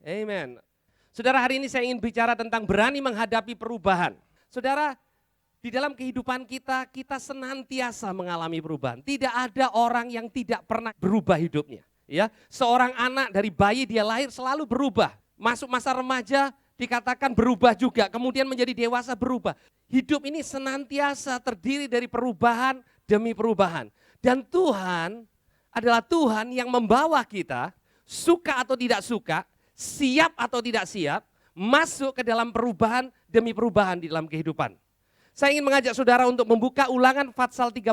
Amen. Saudara, hari ini saya ingin bicara tentang berani menghadapi perubahan. Saudara, di dalam kehidupan kita, kita senantiasa mengalami perubahan. Tidak ada orang yang tidak pernah berubah hidupnya. Ya, seorang anak dari bayi dia lahir selalu berubah. Masuk masa remaja dikatakan berubah juga, kemudian menjadi dewasa berubah. Hidup ini senantiasa terdiri dari perubahan demi perubahan. Dan Tuhan adalah Tuhan yang membawa kita, suka atau tidak suka, siap atau tidak siap, masuk ke dalam perubahan demi perubahan di dalam kehidupan. Saya ingin mengajak saudara untuk membuka Ulangan Fatsal 32.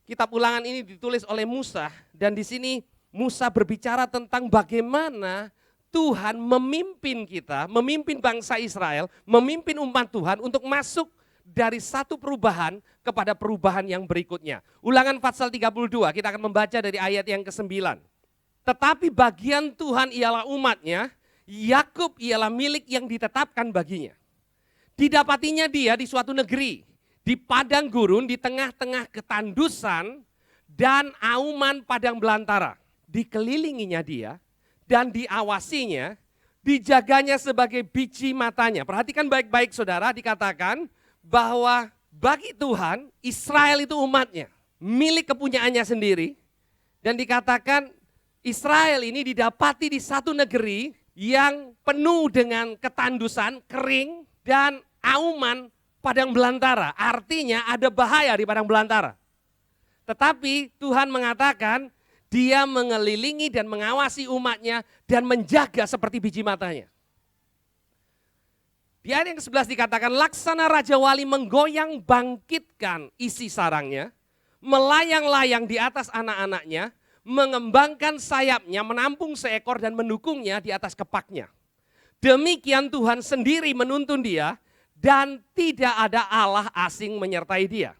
Kitab Ulangan ini ditulis oleh Musa dan di sini Musa berbicara tentang bagaimana Tuhan memimpin kita, memimpin bangsa Israel, memimpin umat Tuhan untuk masuk dari satu perubahan kepada perubahan yang berikutnya. Ulangan Fatsal 32, kita akan membaca dari ayat yang ke-9. Tetapi bagian Tuhan ialah umatnya, Yakub ialah milik yang ditetapkan baginya. Didapatinya dia di suatu negeri, di padang gurun, di tengah-tengah ketandusan dan auman padang belantara. Dikelilinginya dia dan diawasinya, dijaganya sebagai biji matanya. Perhatikan baik-baik saudara, dikatakan bahwa bagi Tuhan, Israel itu umatnya, milik kepunyaannya sendiri. Dan dikatakan Israel ini didapati di satu negeri yang penuh dengan ketandusan, kering, dan auman padang belantara. Artinya ada bahaya di padang belantara. Tetapi Tuhan mengatakan dia mengelilingi dan mengawasi umatnya dan menjaga seperti biji matanya. Di ayat yang ke-11 dikatakan, laksana Raja Wali menggoyang bangkitkan isi sarangnya, melayang-layang di atas anak-anaknya, mengembangkan sayapnya, menampung seekor dan mendukungnya di atas kepaknya. Demikian Tuhan sendiri menuntun dia dan tidak ada Allah asing menyertai dia.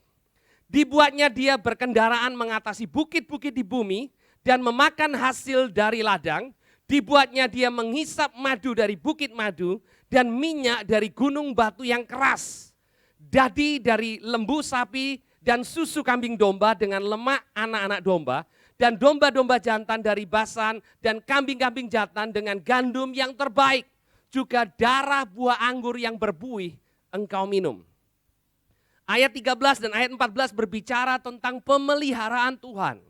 Dibuatnya dia berkendaraan mengatasi bukit-bukit di bumi dan memakan hasil dari ladang. Dibuatnya dia menghisap madu dari bukit madu dan minyak dari gunung batu yang keras. Dadi dari lembu sapi dan susu kambing domba dengan lemak anak-anak domba. Dan domba-domba jantan dari Basan dan kambing-kambing jantan dengan gandum yang terbaik. Juga darah buah anggur yang berbuih engkau minum. Ayat 13 dan ayat 14 berbicara tentang pemeliharaan Tuhan.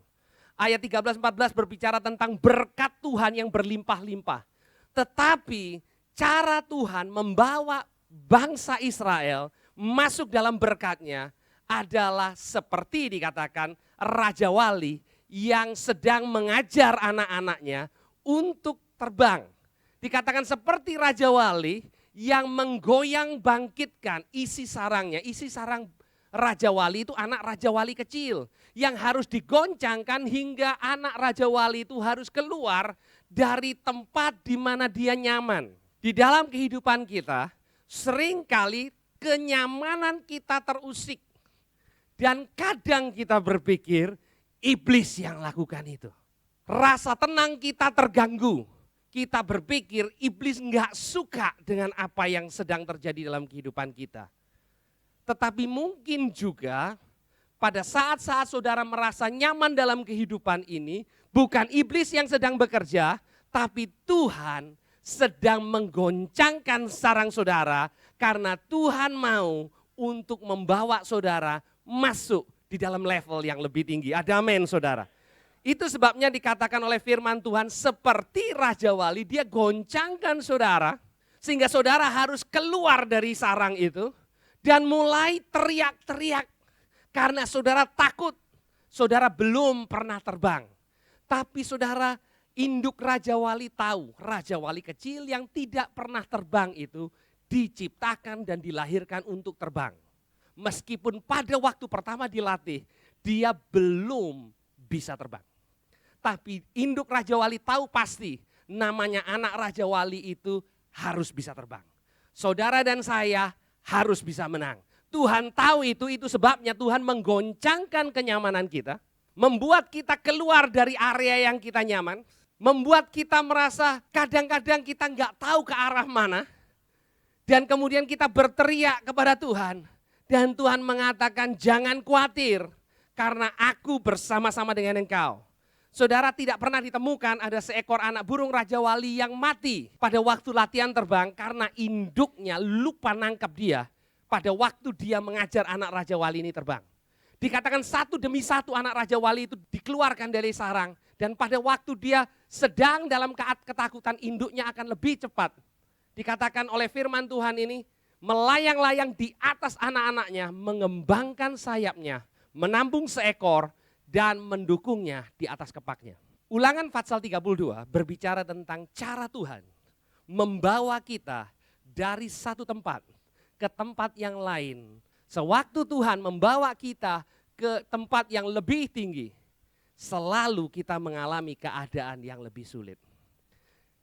Ayat 13-14 berbicara tentang berkat Tuhan yang berlimpah-limpah. Tetapi cara Tuhan membawa bangsa Israel masuk dalam berkatnya adalah seperti dikatakan Raja Wali yang sedang mengajar anak-anaknya untuk terbang. Dikatakan seperti Raja Wali yang menggoyang bangkitkan isi sarangnya. Isi sarang Raja Wali itu anak Raja Wali kecil yang harus digoncangkan hingga anak Raja Wali itu harus keluar dari tempat di mana dia nyaman. Di dalam kehidupan kita seringkali kenyamanan kita terusik dan kadang kita berpikir iblis yang lakukan itu. Rasa tenang kita terganggu. Kita berpikir iblis enggak suka dengan apa yang sedang terjadi dalam kehidupan kita. Tetapi mungkin juga pada saat-saat saudara merasa nyaman dalam kehidupan ini, bukan iblis yang sedang bekerja, tapi Tuhan sedang menggoncangkan sarang saudara karena Tuhan mau untuk membawa saudara masuk di dalam level yang lebih tinggi. Ada amin saudara. Itu sebabnya dikatakan oleh firman Tuhan seperti Raja Wali, dia goncangkan saudara sehingga saudara harus keluar dari sarang itu dan mulai teriak-teriak karena saudara takut, saudara belum pernah terbang. Tapi saudara, induk Raja Wali tahu, Raja Wali kecil yang tidak pernah terbang itu diciptakan dan dilahirkan untuk terbang. Meskipun pada waktu pertama dilatih, dia belum bisa terbang. Tapi induk Raja Wali tahu pasti namanya anak Raja Wali itu harus bisa terbang. Saudara dan saya harus bisa menang. Tuhan tahu itu sebabnya Tuhan menggoncangkan kenyamanan kita. Membuat kita keluar dari area yang kita nyaman. Membuat kita merasa kadang-kadang kita nggak tahu ke arah mana. Dan kemudian kita berteriak kepada Tuhan. Dan Tuhan mengatakan jangan khawatir karena aku bersama-sama dengan engkau. Saudara, tidak pernah ditemukan ada seekor anak burung Raja Wali yang mati pada waktu latihan terbang karena induknya lupa nangkap dia pada waktu dia mengajar anak Raja Wali ini terbang. Dikatakan satu demi satu anak Raja Wali itu dikeluarkan dari sarang. Dan pada waktu dia sedang dalam ketakutan, induknya akan lebih cepat. Dikatakan oleh firman Tuhan ini, melayang-layang di atas anak-anaknya, mengembangkan sayapnya, menambung seekor, dan mendukungnya di atas kepaknya. Ulangan Fatsal 32 berbicara tentang cara Tuhan membawa kita dari satu tempat ke tempat yang lain. Sewaktu Tuhan membawa kita ke tempat yang lebih tinggi, selalu kita mengalami keadaan yang lebih sulit.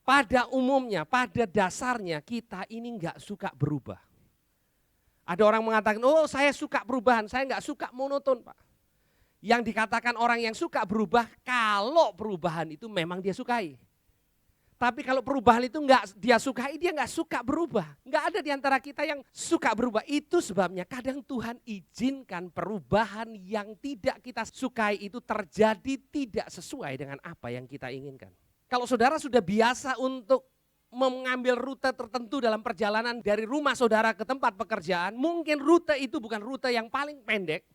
Pada umumnya, pada dasarnya kita ini enggak suka berubah. Ada orang mengatakan, oh saya suka perubahan, saya enggak suka monoton Pak. Yang dikatakan orang yang suka berubah, kalau perubahan itu memang dia sukai. Tapi kalau perubahan itu enggak dia sukai, dia enggak suka berubah. Enggak ada di antara kita yang suka berubah. Itu sebabnya kadang Tuhan izinkan perubahan yang tidak kita sukai itu terjadi tidak sesuai dengan apa yang kita inginkan. Kalau saudara sudah biasa untuk mengambil rute tertentu dalam perjalanan dari rumah saudara ke tempat pekerjaan, mungkin rute itu bukan rute yang paling pendek.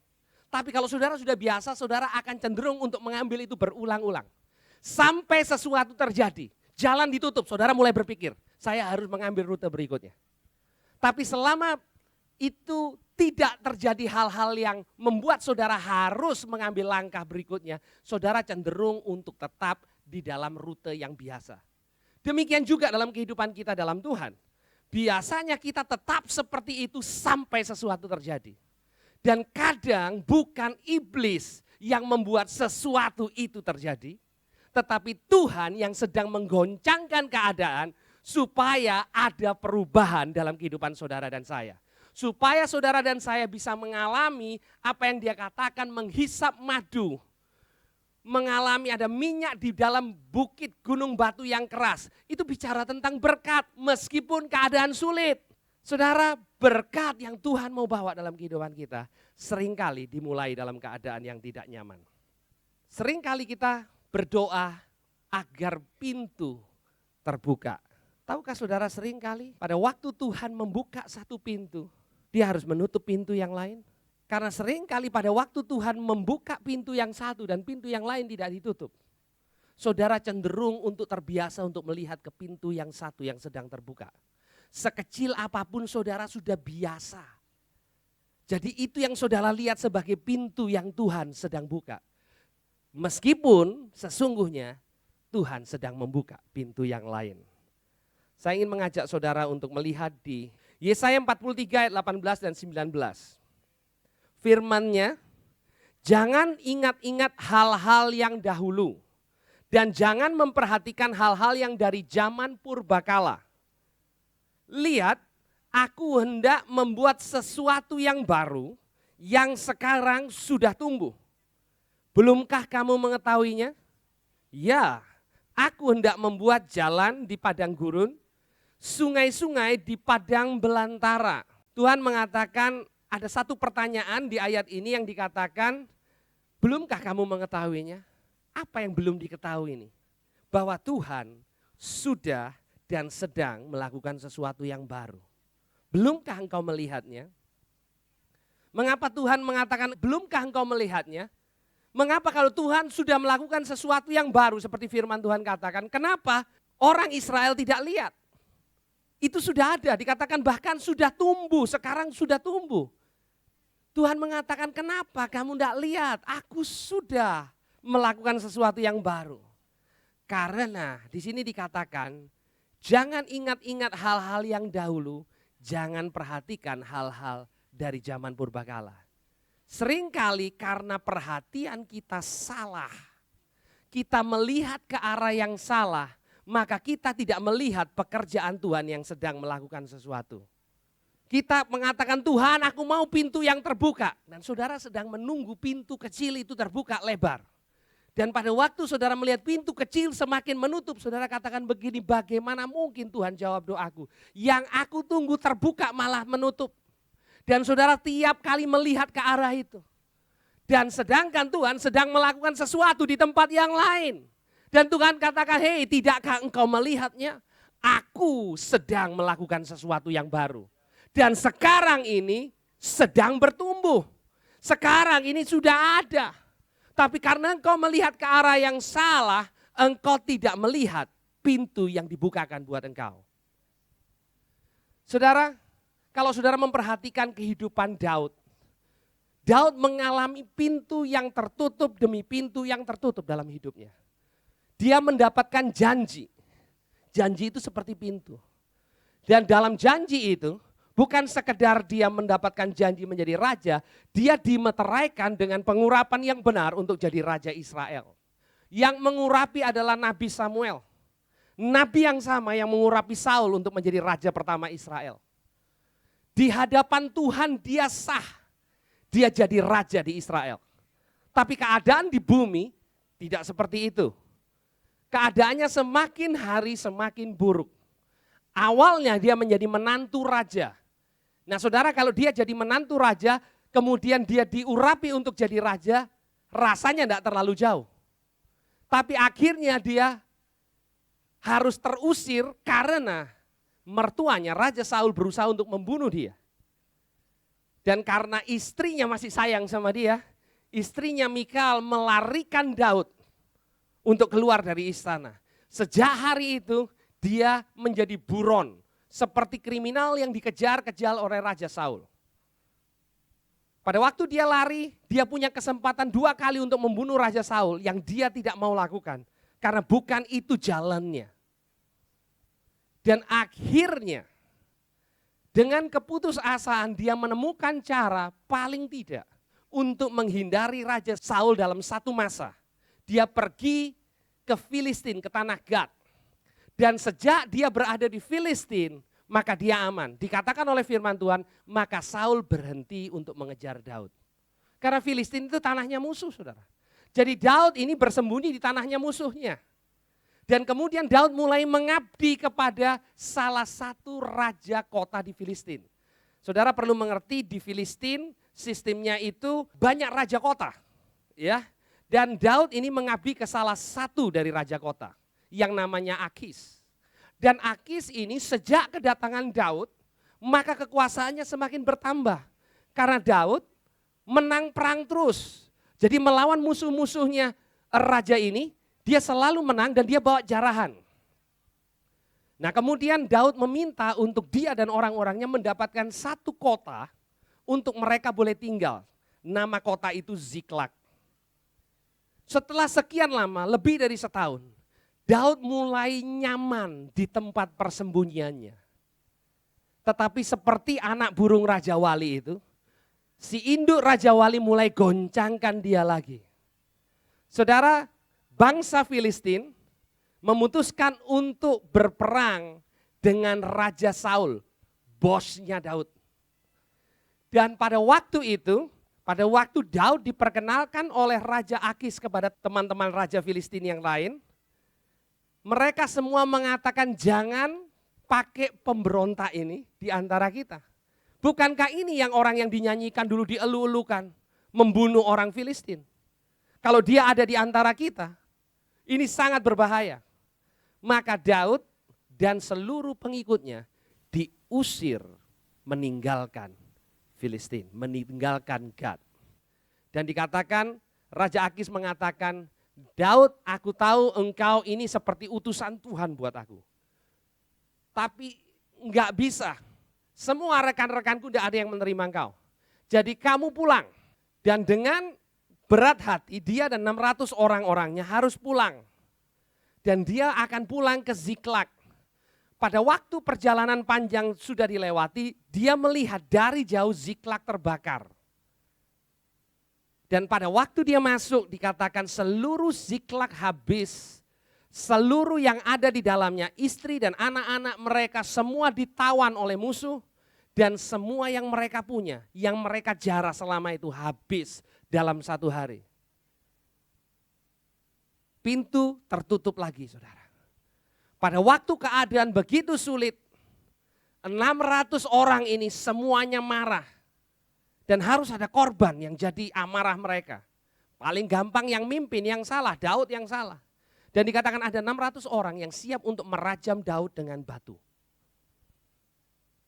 Tapi kalau saudara sudah biasa, saudara akan cenderung untuk mengambil itu berulang-ulang. Sampai sesuatu terjadi, jalan ditutup, saudara mulai berpikir, saya harus mengambil rute berikutnya. Tapi selama itu tidak terjadi hal-hal yang membuat saudara harus mengambil langkah berikutnya, saudara cenderung untuk tetap di dalam rute yang biasa. Demikian juga dalam kehidupan kita dalam Tuhan. Biasanya kita tetap seperti itu sampai sesuatu terjadi. Dan kadang bukan iblis yang membuat sesuatu itu terjadi, tetapi Tuhan yang sedang menggoncangkan keadaan supaya ada perubahan dalam kehidupan saudara dan saya. Supaya saudara dan saya bisa mengalami apa yang dia katakan menghisap madu. Mengalami ada minyak di dalam bukit gunung batu yang keras. Itu bicara tentang berkat meskipun keadaan sulit. Saudara, berkat yang Tuhan mau bawa dalam kehidupan kita seringkali dimulai dalam keadaan yang tidak nyaman. Seringkali kita berdoa agar pintu terbuka. Tahukah saudara, seringkali pada waktu Tuhan membuka satu pintu, dia harus menutup pintu yang lain. Karena seringkali pada waktu Tuhan membuka pintu yang satu dan pintu yang lain tidak ditutup. Saudara cenderung untuk terbiasa untuk melihat ke pintu yang satu yang sedang terbuka. Sekecil apapun saudara sudah biasa. Jadi itu yang saudara lihat sebagai pintu yang Tuhan sedang buka. Meskipun sesungguhnya Tuhan sedang membuka pintu yang lain. Saya ingin mengajak saudara untuk melihat di Yesaya 43 ayat 18 dan 19. Firman-Nya, jangan ingat-ingat hal-hal yang dahulu. Dan jangan memperhatikan hal-hal yang dari zaman purbakala. Lihat, aku hendak membuat sesuatu yang baru yang sekarang sudah tumbuh. Belumkah kamu mengetahuinya? Ya, aku hendak membuat jalan di padang gurun, sungai-sungai di padang belantara. Tuhan mengatakan ada satu pertanyaan di ayat ini yang dikatakan, belumkah kamu mengetahuinya? Apa yang belum diketahui ini? Bahwa Tuhan sudah dan sedang melakukan sesuatu yang baru. Belumkah engkau melihatnya? Mengapa Tuhan mengatakan belumkah engkau melihatnya? Mengapa kalau Tuhan sudah melakukan sesuatu yang baru seperti firman Tuhan katakan, kenapa orang Israel tidak lihat? Itu sudah ada, dikatakan bahkan sudah tumbuh, sekarang sudah tumbuh. Tuhan mengatakan kenapa kamu tidak lihat? Aku sudah melakukan sesuatu yang baru. Karena di sini dikatakan, jangan ingat-ingat hal-hal yang dahulu, jangan perhatikan hal-hal dari zaman purbakala. Seringkali karena perhatian kita salah, kita melihat ke arah yang salah, maka kita tidak melihat pekerjaan Tuhan yang sedang melakukan sesuatu. Kita mengatakan Tuhan aku mau pintu yang terbuka. Dan saudara sedang menunggu pintu kecil itu terbuka lebar. Dan pada waktu saudara melihat pintu kecil semakin menutup, saudara katakan begini, bagaimana mungkin Tuhan jawab doaku? Yang aku tunggu terbuka malah menutup. Dan saudara tiap kali melihat ke arah itu. Dan sedangkan Tuhan sedang melakukan sesuatu di tempat yang lain. Dan Tuhan katakan, hei, tidakkah engkau melihatnya? Aku sedang melakukan sesuatu yang baru. Dan sekarang ini sedang bertumbuh. Sekarang ini sudah ada. Tapi karena engkau melihat ke arah yang salah, engkau tidak melihat pintu yang dibukakan buat engkau. Saudara, kalau saudara memperhatikan kehidupan Daud, Daud mengalami pintu yang tertutup demi pintu yang tertutup dalam hidupnya. Dia mendapatkan janji. Janji itu seperti pintu. Dan dalam janji itu, bukan sekedar dia mendapatkan janji menjadi raja, dia dimeteraikan dengan pengurapan yang benar untuk jadi raja Israel. Yang mengurapi adalah Nabi Samuel. Nabi yang sama yang mengurapi Saul untuk menjadi raja pertama Israel. Di hadapan Tuhan dia sah. Dia jadi raja di Israel. Tapi keadaan di bumi tidak seperti itu. Keadaannya semakin hari semakin buruk. Awalnya dia menjadi menantu raja. Nah saudara, kalau dia jadi menantu raja, kemudian dia diurapi untuk jadi raja, rasanya tidak terlalu jauh. Tapi akhirnya dia harus terusir karena mertuanya, Raja Saul berusaha untuk membunuh dia. Dan karena istrinya masih sayang sama dia, istrinya Mikal melarikan Daud untuk keluar dari istana. Sejak hari itu dia menjadi buron. Seperti kriminal yang dikejar-kejar oleh Raja Saul. Pada waktu dia lari, dia punya kesempatan 2 kali untuk membunuh Raja Saul yang dia tidak mau lakukan. Karena bukan itu jalannya. Dan akhirnya dengan keputusasaan dia menemukan cara paling tidak untuk menghindari Raja Saul dalam satu masa. Dia pergi ke Filistin, ke tanah Gad. Dan sejak dia berada di Filistin, maka dia aman. Dikatakan oleh firman Tuhan, maka Saul berhenti untuk mengejar Daud. Karena Filistin itu tanahnya musuh, saudara. Jadi Daud ini bersembunyi di tanahnya musuhnya. Dan kemudian Daud mulai mengabdi kepada salah satu raja kota di Filistin. Saudara perlu mengerti, di Filistin sistemnya itu banyak raja kota. Ya. Dan Daud ini mengabdi ke salah satu dari raja kota yang namanya Akis. Dan Akis ini sejak kedatangan Daud, maka kekuasaannya semakin bertambah. Karena Daud menang perang terus. Jadi melawan musuh-musuhnya raja ini, dia selalu menang dan dia bawa jarahan. Nah kemudian Daud meminta untuk dia dan orang-orangnya mendapatkan satu kota untuk mereka boleh tinggal. Nama kota itu Ziklag. Setelah sekian lama, lebih dari setahun, Daud mulai nyaman di tempat persembunyiannya. Tetapi seperti anak burung Raja Wali itu, si induk Raja Wali mulai goncangkan dia lagi. Saudara, bangsa Filistin memutuskan untuk berperang dengan Raja Saul, bosnya Daud. Dan pada waktu itu, pada waktu Daud diperkenalkan oleh Raja Akis kepada teman-teman Raja Filistin yang lain, mereka semua mengatakan jangan pakai pemberontak ini di antara kita. Bukankah ini yang orang yang dinyanyikan dulu dielu-elukan, membunuh orang Filistin? Kalau dia ada di antara kita, ini sangat berbahaya. Maka Daud dan seluruh pengikutnya diusir meninggalkan Filistin, meninggalkan Gad. Dan dikatakan, Raja Akis mengatakan, Daud, aku tahu engkau ini seperti utusan Tuhan buat aku. Tapi enggak bisa. Semua rekan-rekanku tidak ada yang menerima engkau. Jadi kamu pulang. Dan dengan berat hati, dia dan 600 orang-orangnya harus pulang. Dan dia akan pulang ke Ziklag. Pada waktu perjalanan panjang sudah dilewati, dia melihat dari jauh Ziklag terbakar. Dan pada waktu dia masuk dikatakan seluruh Ziklag habis. Seluruh yang ada di dalamnya, istri dan anak-anak mereka semua ditawan oleh musuh. Dan semua yang mereka punya, yang mereka jarah selama itu habis dalam satu hari. Pintu tertutup lagi, saudara. Pada waktu keadaan begitu sulit, 600 orang ini semuanya marah. Dan harus ada korban yang jadi amarah mereka. Paling gampang yang mimpin yang salah, Daud yang salah. Dan dikatakan ada 600 orang yang siap untuk merajam Daud dengan batu.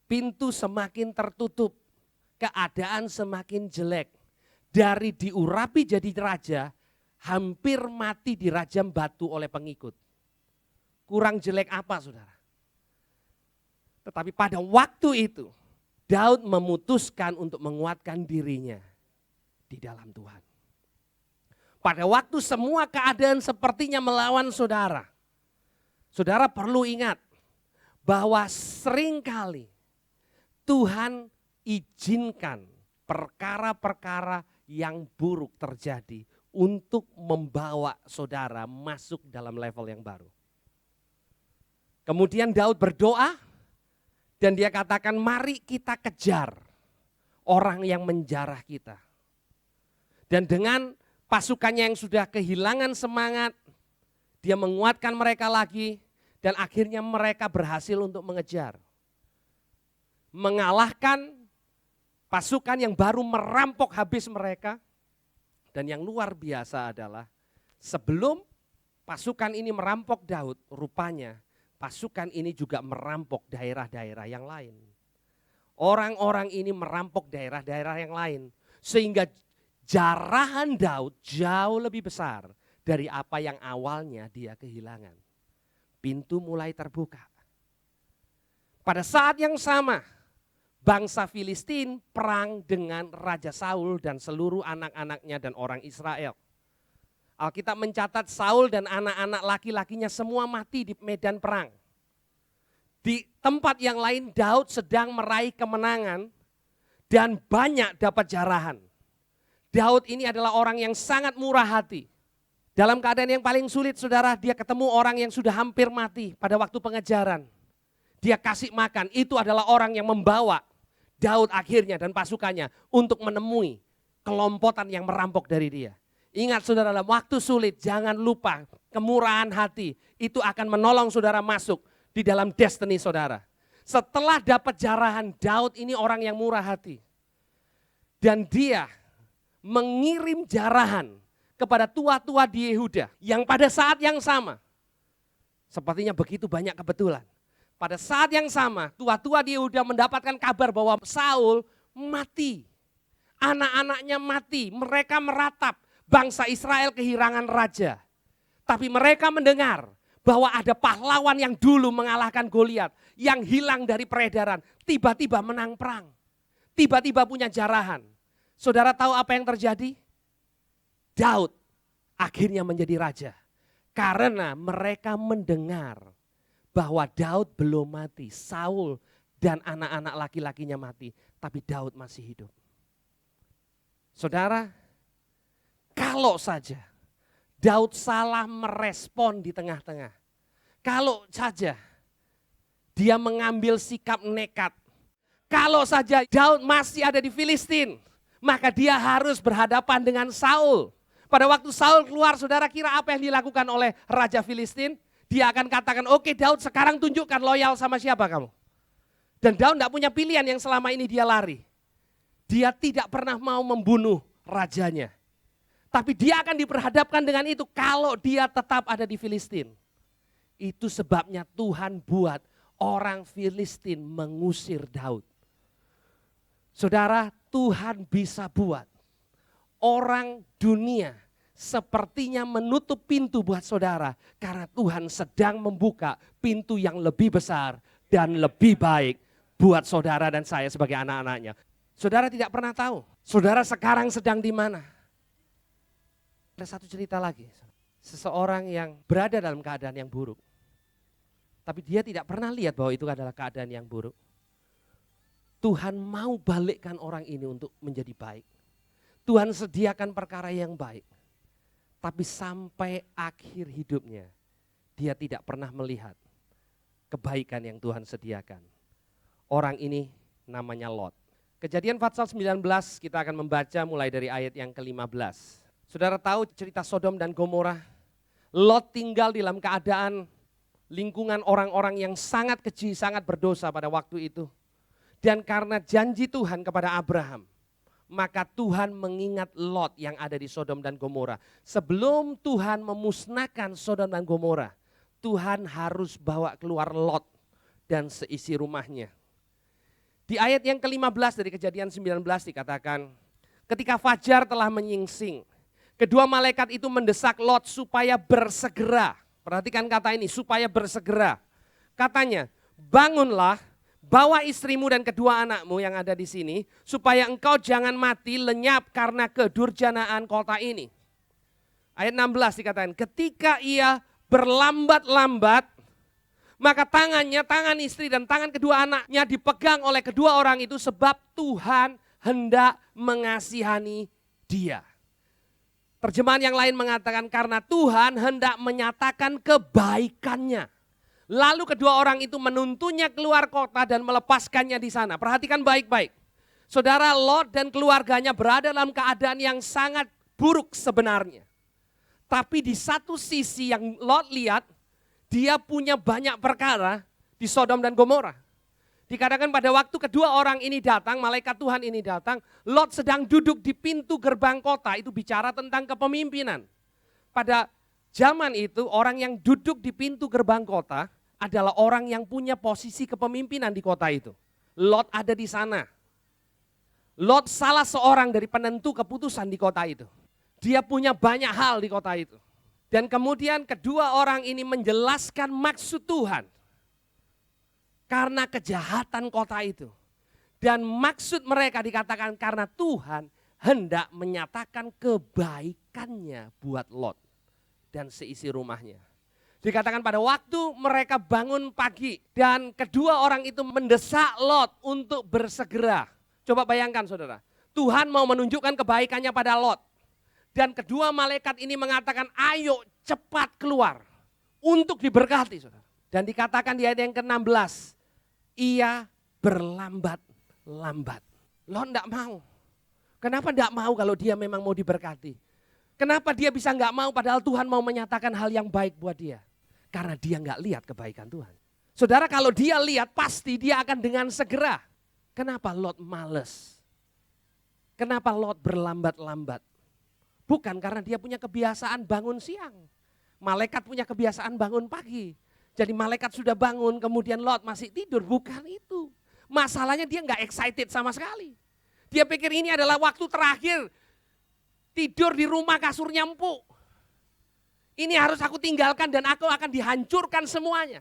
Pintu semakin tertutup, keadaan semakin jelek. Dari diurapi jadi raja, hampir mati dirajam batu oleh pengikut. Kurang jelek apa saudara? Tetapi pada waktu itu, Daud memutuskan untuk menguatkan dirinya di dalam Tuhan. Pada waktu semua keadaan sepertinya melawan saudara, saudara perlu ingat bahwa seringkali Tuhan izinkan perkara-perkara yang buruk terjadi untuk membawa saudara masuk dalam level yang baru. Kemudian Daud berdoa dan dia katakan, mari kita kejar orang yang menjarah kita. Dan dengan pasukannya yang sudah kehilangan semangat, dia menguatkan mereka lagi dan akhirnya mereka berhasil untuk mengejar. Mengalahkan pasukan yang baru merampok habis mereka. Dan yang luar biasa adalah sebelum pasukan ini merampok Daud, rupanya pasukan ini juga merampok daerah-daerah yang lain. Orang-orang ini merampok daerah-daerah yang lain. Sehingga jarahan Daud jauh lebih besar dari apa yang awalnya dia kehilangan. Pintu mulai terbuka. Pada saat yang sama, bangsa Filistin perang dengan Raja Saul dan seluruh anak-anaknya dan orang Israel. Alkitab mencatat Saul dan anak-anak laki-lakinya semua mati di medan perang. Di tempat yang lain Daud sedang meraih kemenangan dan banyak dapat jarahan. Daud ini adalah orang yang sangat murah hati. Dalam keadaan yang paling sulit saudara, dia ketemu orang yang sudah hampir mati pada waktu pengejaran. Dia kasih makan, itu adalah orang yang membawa Daud akhirnya dan pasukannya untuk menemui kelompokan yang merampok dari dia. Ingat saudara, dalam waktu sulit jangan lupa kemurahan hati itu akan menolong saudara masuk di dalam destiny saudara. Setelah dapat jarahan, Daud ini orang yang murah hati. Dan dia mengirim jarahan kepada tua-tua di Yehuda yang pada saat yang sama, sepertinya begitu banyak kebetulan. Pada saat yang sama, tua-tua di Yehuda mendapatkan kabar bahwa Saul mati. Anak-anaknya mati, mereka meratap, bangsa Israel kehilangan raja. Tapi mereka mendengar bahwa ada pahlawan yang dulu mengalahkan Goliat, yang hilang dari peredaran, tiba-tiba menang perang. Tiba-tiba punya jarahan. Saudara tahu apa yang terjadi? Daud akhirnya menjadi raja. Karena mereka mendengar bahwa Daud belum mati, Saul dan anak-anak laki-lakinya mati, tapi Daud masih hidup. Saudara, kalau saja Daud salah merespon di tengah-tengah, kalau saja dia mengambil sikap nekat, kalau saja Daud masih ada di Filistin, maka dia harus berhadapan dengan Saul. Pada waktu Saul keluar, saudara kira apa yang dilakukan oleh Raja Filistin? Dia akan katakan, oke Daud sekarang tunjukkan loyal sama siapa kamu. Dan Daud tidak punya pilihan yang selama ini dia lari. Dia tidak pernah mau membunuh rajanya. Tapi dia akan diperhadapkan dengan itu kalau dia tetap ada di Filistin. Itu sebabnya Tuhan buat orang Filistin mengusir Daud. Saudara, Tuhan bisa buat orang dunia sepertinya menutup pintu buat saudara karena Tuhan sedang membuka pintu yang lebih besar dan lebih baik buat saudara dan saya sebagai anak-anaknya. Saudara tidak pernah tahu, saudara sekarang sedang di mana. Ada satu cerita lagi, seseorang yang berada dalam keadaan yang buruk, tapi dia tidak pernah lihat bahwa itu adalah keadaan yang buruk. Tuhan mau balikkan orang ini untuk menjadi baik. Tuhan sediakan perkara yang baik. Tapi sampai akhir hidupnya, dia tidak pernah melihat kebaikan yang Tuhan sediakan. Orang ini namanya Lot. Kejadian pasal 19 kita akan membaca mulai dari ayat yang ke-15. Saudara tahu cerita Sodom dan Gomora? Lot tinggal dalam keadaan lingkungan orang-orang yang sangat keji, sangat berdosa pada waktu itu. Dan karena janji Tuhan kepada Abraham, maka Tuhan mengingat Lot yang ada di Sodom dan Gomora. Sebelum Tuhan memusnahkan Sodom dan Gomora, Tuhan harus bawa keluar Lot dan seisi rumahnya. Di ayat yang ke-15 dari Kejadian 19 dikatakan, ketika fajar telah menyingsing, kedua malaikat itu mendesak Lot supaya bersegera. Perhatikan kata ini, supaya bersegera. Katanya, bangunlah, bawa istrimu dan kedua anakmu yang ada di sini, supaya engkau jangan mati lenyap karena kedurjanaan kota ini. Ayat 16 dikatakan, ketika ia berlambat-lambat, maka tangan istri dan tangan kedua anaknya dipegang oleh kedua orang itu sebab Tuhan hendak mengasihani dia. Terjemahan yang lain mengatakan karena Tuhan hendak menyatakan kebaikannya. Lalu kedua orang itu menuntunnya keluar kota dan melepaskannya di sana. Perhatikan baik-baik. Saudara, Lot dan keluarganya berada dalam keadaan yang sangat buruk sebenarnya. Tapi di satu sisi yang Lot lihat, dia punya banyak perkara di Sodom dan Gomora. Dikatakan pada waktu kedua orang ini datang, malaikat Tuhan ini datang, Lot sedang duduk di pintu gerbang kota, itu bicara tentang kepemimpinan. Pada zaman itu orang yang duduk di pintu gerbang kota adalah orang yang punya posisi kepemimpinan di kota itu. Lot ada di sana. Lot salah seorang dari penentu keputusan di kota itu. Dia punya banyak hal di kota itu. Dan kemudian kedua orang ini menjelaskan maksud Tuhan. Karena kejahatan kota itu. Dan maksud mereka dikatakan karena Tuhan hendak menyatakan kebaikannya buat Lot dan seisi rumahnya. Dikatakan pada waktu mereka bangun pagi dan kedua orang itu mendesak Lot untuk bersegera. Coba bayangkan saudara, Tuhan mau menunjukkan kebaikannya pada Lot. Dan kedua malaikat ini mengatakan ayo cepat keluar untuk diberkati saudara. Dan dikatakan di ayat yang ke-16, ia berlambat-lambat. Lot enggak mau. Kenapa enggak mau kalau dia memang mau diberkati? Kenapa dia bisa enggak mau padahal Tuhan mau menyatakan hal yang baik buat dia? Karena dia enggak lihat kebaikan Tuhan. Saudara, kalau dia lihat pasti dia akan dengan segera. Kenapa Lot males? Kenapa Lot berlambat-lambat? Bukan karena dia punya kebiasaan bangun siang. Malaikat punya kebiasaan bangun pagi. Jadi malaikat sudah bangun kemudian Lot masih tidur. Bukan itu. Masalahnya dia enggak excited sama sekali. Dia pikir ini adalah waktu terakhir tidur di rumah kasurnya empuk. Ini harus aku tinggalkan dan aku akan dihancurkan semuanya.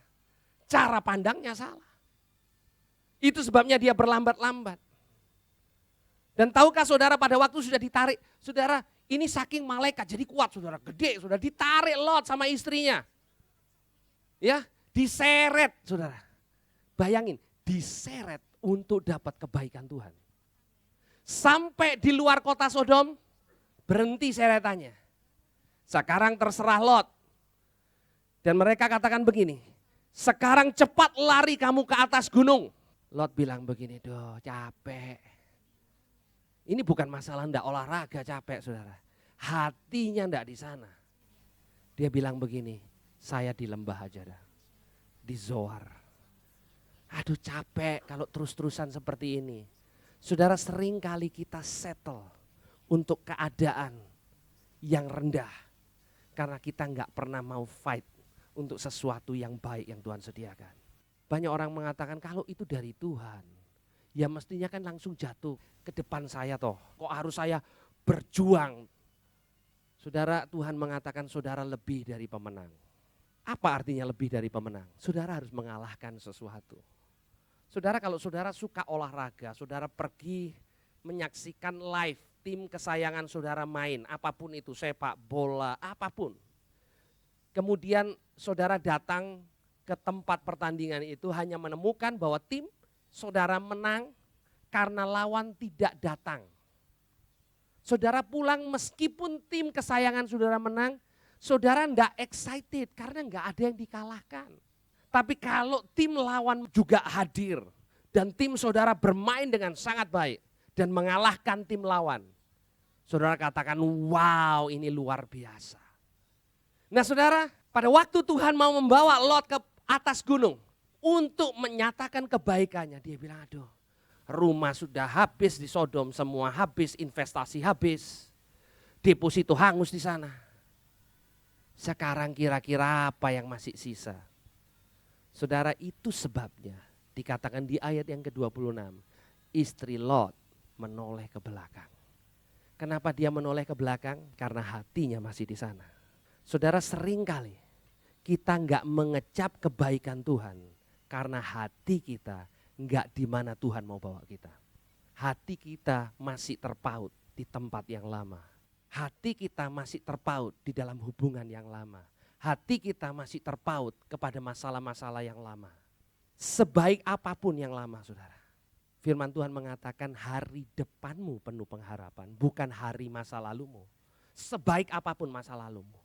Cara pandangnya salah. Itu sebabnya dia berlambat-lambat. Dan tahukah saudara pada waktu sudah ditarik, saudara ini saking malaikat jadi kuat saudara, gede saudara, ditarik Lot sama istrinya. Ya, diseret saudara. Bayangin, diseret untuk dapat kebaikan Tuhan. Sampai di luar kota Sodom, berhenti seretannya. Sekarang terserah Lot. Dan mereka katakan begini, sekarang cepat lari kamu ke atas gunung. Lot bilang begini, doh capek. Ini bukan masalah ndak olahraga capek saudara. Hatinya ndak di sana. Dia bilang begini, saya di lembah aja dah. Di Zoar. Aduh capek kalau terus-terusan seperti ini. Saudara, sering kali kita settle untuk keadaan yang rendah. Karena kita nggak pernah mau fight untuk sesuatu yang baik yang Tuhan sediakan. Banyak orang mengatakan kalau itu dari Tuhan, ya mestinya kan langsung jatuh ke depan saya toh. Kok harus saya berjuang? Saudara, Tuhan mengatakan saudara lebih dari pemenang. Apa artinya lebih dari pemenang? Saudara harus mengalahkan sesuatu. Saudara, kalau saudara suka olahraga, saudara pergi menyaksikan live tim kesayangan saudara main, apapun itu, sepak bola, apapun. Kemudian saudara datang ke tempat pertandingan itu hanya menemukan bahwa tim saudara menang karena lawan tidak datang. Saudara pulang meskipun tim kesayangan saudara menang, saudara enggak excited karena enggak ada yang dikalahkan. Tapi kalau tim lawan juga hadir dan tim saudara bermain dengan sangat baik dan mengalahkan tim lawan, saudara katakan wow ini luar biasa. Nah saudara, pada waktu Tuhan mau membawa Lot ke atas gunung untuk menyatakan kebaikannya, dia bilang aduh Rumah sudah habis di Sodom, semua habis, investasi habis. Deposito hangus di sana. Sekarang kira-kira apa yang masih sisa? Saudara, itu sebabnya dikatakan di ayat yang ke-26, istri Lot menoleh ke belakang. Kenapa dia menoleh ke belakang? Karena hatinya masih di sana. Saudara, seringkali kita enggak mengecap kebaikan Tuhan karena hati kita enggak di mana Tuhan mau bawa kita. Hati kita masih terpaut di tempat yang lama. Hati kita masih terpaut di dalam hubungan yang lama. Hati kita masih terpaut kepada masalah-masalah yang lama. Sebaik apapun yang lama, saudara. Firman Tuhan mengatakan hari depanmu penuh pengharapan, bukan hari masa lalumu. Sebaik apapun masa lalumu.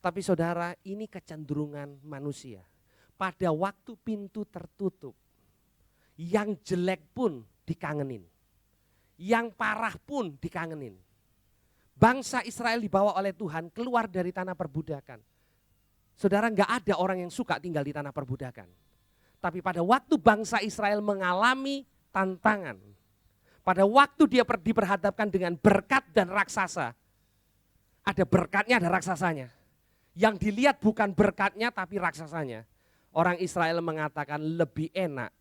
Tapi saudara, ini kecenderungan manusia. Pada waktu pintu tertutup, yang jelek pun dikangenin. Yang parah pun dikangenin. Bangsa Israel dibawa oleh Tuhan keluar dari tanah perbudakan. Saudara, enggak ada orang yang suka tinggal di tanah perbudakan. Tapi pada waktu bangsa Israel mengalami tantangan, pada waktu dia diperhadapkan dengan berkat dan raksasa, ada berkatnya, ada raksasanya. Yang dilihat bukan berkatnya tapi raksasanya. Orang Israel mengatakan lebih enak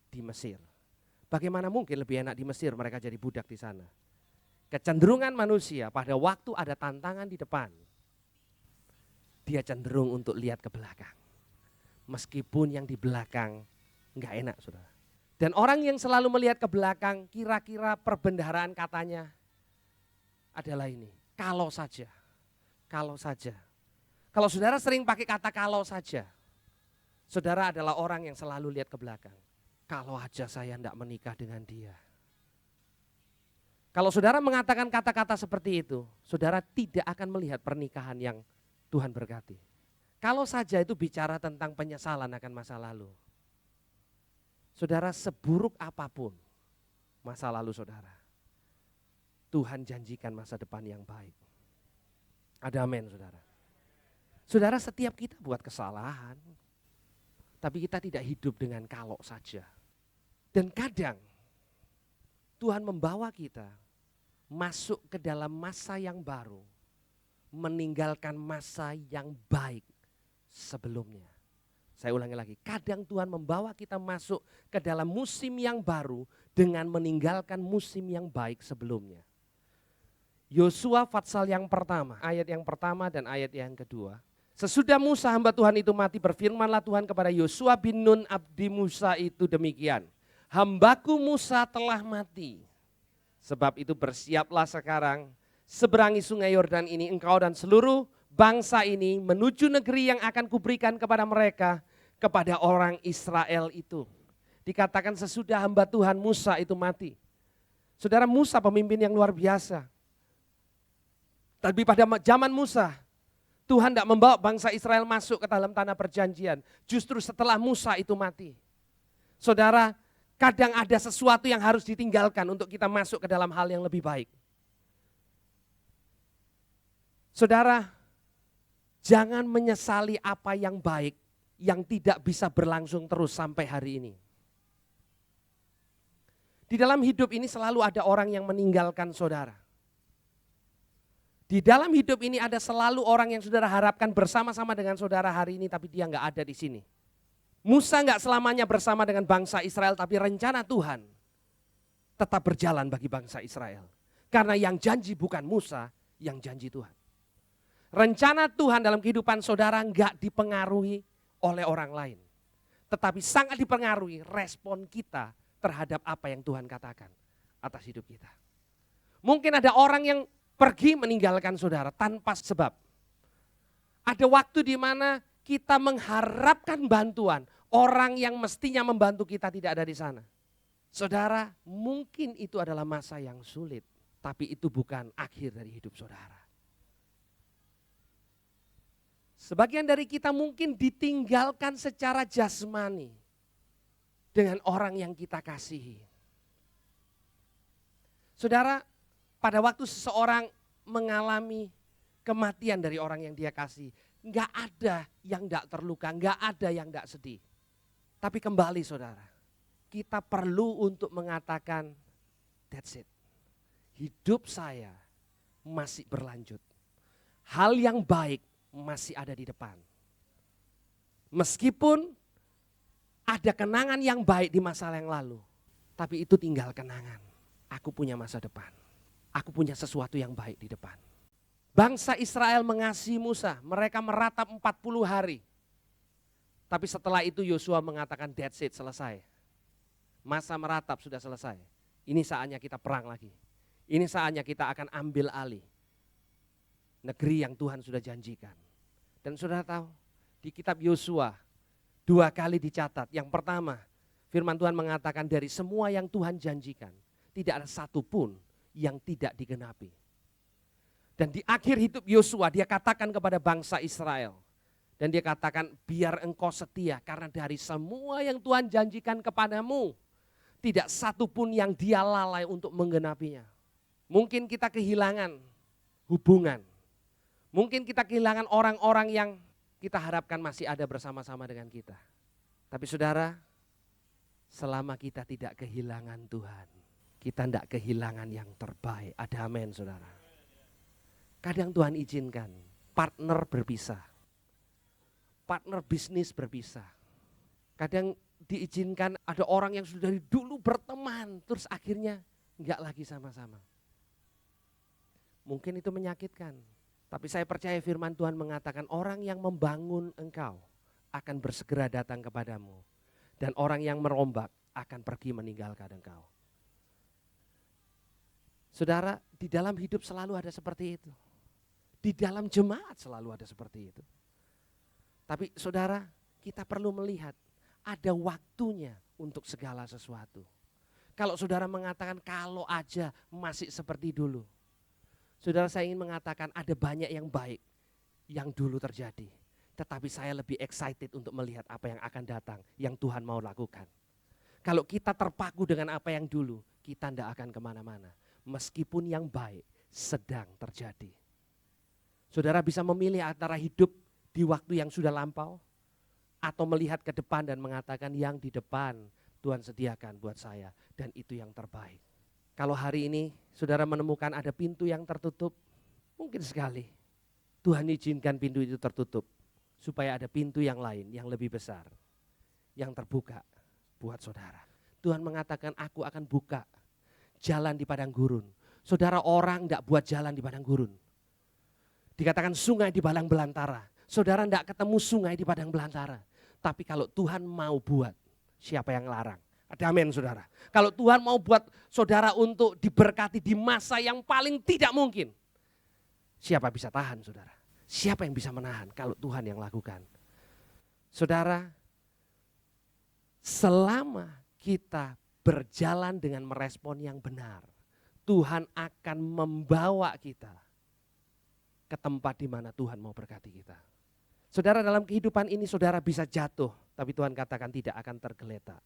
di Mesir. Bagaimana mungkin lebih enak di Mesir, mereka jadi budak di sana. Kecenderungan manusia pada waktu ada tantangan di depan, dia cenderung untuk lihat ke belakang. Meskipun yang di belakang enggak enak, saudara. Dan orang yang selalu melihat ke belakang, kira-kira perbendaharaan katanya adalah ini, kalau saja, kalau saja. Kalau saudara sering pakai kata kalau saja, saudara adalah orang yang selalu lihat ke belakang. Kalau aja saya enggak menikah dengan dia. Kalau saudara mengatakan kata-kata seperti itu, saudara tidak akan melihat pernikahan yang Tuhan berkati. Kalau saja itu bicara tentang penyesalan akan masa lalu. Saudara, seburuk apapun masa lalu saudara, Tuhan janjikan masa depan yang baik. Ada amin, saudara. Saudara, setiap kita buat kesalahan, tapi kita tidak hidup dengan kalau saja. Dan kadang Tuhan membawa kita masuk ke dalam masa yang baru, meninggalkan masa yang baik sebelumnya. Saya ulangi lagi, kadang Tuhan membawa kita masuk ke dalam musim yang baru dengan meninggalkan musim yang baik sebelumnya. Yosua Fatsal yang pertama, ayat yang pertama dan ayat yang kedua. Sesudah Musa hamba Tuhan itu mati, berfirmanlah Tuhan kepada Yosua bin Nun abdi Musa itu demikian. Hambaku Musa telah mati. Sebab itu bersiaplah sekarang, seberangi sungai Yordan ini engkau dan seluruh bangsa ini menuju negeri yang akan kuberikan kepada mereka, kepada orang Israel itu. Dikatakan sesudah hamba Tuhan Musa itu mati. Saudara, Musa pemimpin yang luar biasa. Tapi pada zaman Musa, Tuhan tidak membawa bangsa Israel masuk ke dalam tanah perjanjian. Justru setelah Musa itu mati. Saudara, kadang ada sesuatu yang harus ditinggalkan untuk kita masuk ke dalam hal yang lebih baik. Saudara, jangan menyesali apa yang baik yang tidak bisa berlangsung terus sampai hari ini. Di dalam hidup ini selalu ada orang yang meninggalkan saudara. Di dalam hidup ini ada selalu orang yang saudara harapkan bersama-sama dengan saudara hari ini tapi dia enggak ada di sini. Musa enggak selamanya bersama dengan bangsa Israel, tapi rencana Tuhan tetap berjalan bagi bangsa Israel. Karena yang janji bukan Musa, yang janji Tuhan. Rencana Tuhan dalam kehidupan saudara enggak dipengaruhi oleh orang lain. Tetapi sangat dipengaruhi respon kita terhadap apa yang Tuhan katakan atas hidup kita. Mungkin ada orang yang pergi meninggalkan saudara tanpa sebab. Ada waktu di mana kita mengharapkan bantuan, orang yang mestinya membantu kita tidak ada di sana. Saudara, mungkin itu adalah masa yang sulit, tapi itu bukan akhir dari hidup saudara. Sebagian dari kita mungkin ditinggalkan secara jasmani dengan orang yang kita kasihi. Saudara, pada waktu seseorang mengalami kematian dari orang yang dia kasih, enggak ada yang enggak terluka, enggak ada yang enggak sedih. Tapi kembali saudara, kita perlu untuk mengatakan, that's it. Hidup saya masih berlanjut. Hal yang baik masih ada di depan. Meskipun ada kenangan yang baik di masa yang lalu, tapi itu tinggal kenangan. Aku punya masa depan. Aku punya sesuatu yang baik di depan. Bangsa Israel mengasihi Musa, mereka meratap 40 hari. Tapi setelah itu Yosua mengatakan that's it, selesai. Masa meratap sudah selesai. Ini saatnya kita perang lagi. Ini saatnya kita akan ambil alih negeri yang Tuhan sudah janjikan. Dan saudara tahu, di kitab Yosua 2 kali dicatat. Yang pertama, firman Tuhan mengatakan dari semua yang Tuhan janjikan, tidak ada satupun yang tidak digenapi. Dan di akhir hidup Yosua dia katakan kepada bangsa Israel. Dan dia katakan biar engkau setia karena dari semua yang Tuhan janjikan kepadamu, tidak satupun yang dia lalai untuk menggenapinya. Mungkin kita kehilangan hubungan. Mungkin kita kehilangan orang-orang yang kita harapkan masih ada bersama-sama dengan kita. Tapi saudara, selama kita tidak kehilangan Tuhan, kita tidak kehilangan yang terbaik. Ada amin saudara. Kadang Tuhan izinkan partner berpisah. Partner bisnis berpisah. Kadang diizinkan ada orang yang sudah dari dulu berteman, terus akhirnya enggak lagi sama-sama. Mungkin itu menyakitkan. Tapi saya percaya firman Tuhan mengatakan orang yang membangun engkau akan bersegera datang kepadamu. Dan orang yang merombak akan pergi meninggalkan engkau. Saudara, di dalam hidup selalu ada seperti itu. Di dalam jemaat selalu ada seperti itu. Tapi saudara, kita perlu melihat ada waktunya untuk segala sesuatu. Kalau saudara mengatakan kalau aja masih seperti dulu. Saudara, saya ingin mengatakan ada banyak yang baik yang dulu terjadi. Tetapi saya lebih excited untuk melihat apa yang akan datang, yang Tuhan mau lakukan. Kalau kita terpaku dengan apa yang dulu, kita tidak akan kemana-mana. Meskipun yang baik sedang terjadi. Saudara bisa memilih antara hidup di waktu yang sudah lampau, atau melihat ke depan dan mengatakan yang di depan Tuhan sediakan buat saya, dan itu yang terbaik. Kalau hari ini saudara menemukan ada pintu yang tertutup, mungkin sekali Tuhan izinkan pintu itu tertutup, supaya ada pintu yang lain yang lebih besar, yang terbuka buat saudara. Tuhan mengatakan aku akan buka jalan di padang gurun. Saudara, orang tidak buat jalan di padang gurun. Dikatakan sungai di padang belantara. Saudara tidak ketemu sungai di padang belantara. Tapi kalau Tuhan mau buat, siapa yang larang? Ada amin saudara. Kalau Tuhan mau buat saudara untuk diberkati di masa yang paling tidak mungkin, siapa bisa tahan saudara? Siapa yang bisa menahan kalau Tuhan yang lakukan? Saudara, selama kita berjalan dengan merespon yang benar, Tuhan akan membawa kita ke tempat di mana Tuhan mau berkati kita. Saudara, dalam kehidupan ini saudara bisa jatuh, tapi Tuhan katakan tidak akan tergeletak.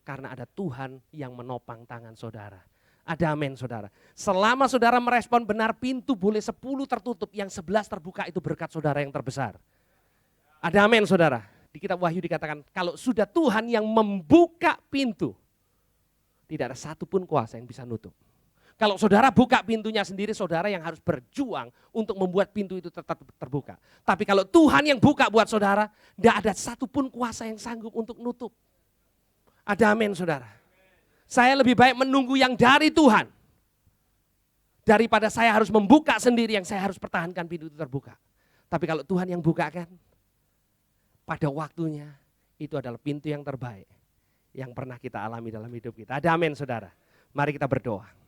Karena ada Tuhan yang menopang tangan saudara. Ada amin saudara. Selama saudara merespon benar, pintu boleh 10 tertutup, yang 11 terbuka, itu berkat saudara yang terbesar. Ada amin saudara. Di kitab Wahyu dikatakan kalau sudah Tuhan yang membuka pintu, tidak ada satupun kuasa yang bisa nutup. Kalau saudara buka pintunya sendiri, saudara yang harus berjuang untuk membuat pintu itu tetap terbuka. Tapi kalau Tuhan yang buka buat saudara, tidak ada satupun kuasa yang sanggup untuk nutup. Ada amin saudara. Saya lebih baik menunggu yang dari Tuhan, daripada saya harus membuka sendiri yang saya harus pertahankan pintu itu terbuka. Tapi kalau Tuhan yang bukakan, pada waktunya itu adalah pintu yang terbaik yang pernah kita alami dalam hidup kita. Ada amin saudara. Mari kita berdoa.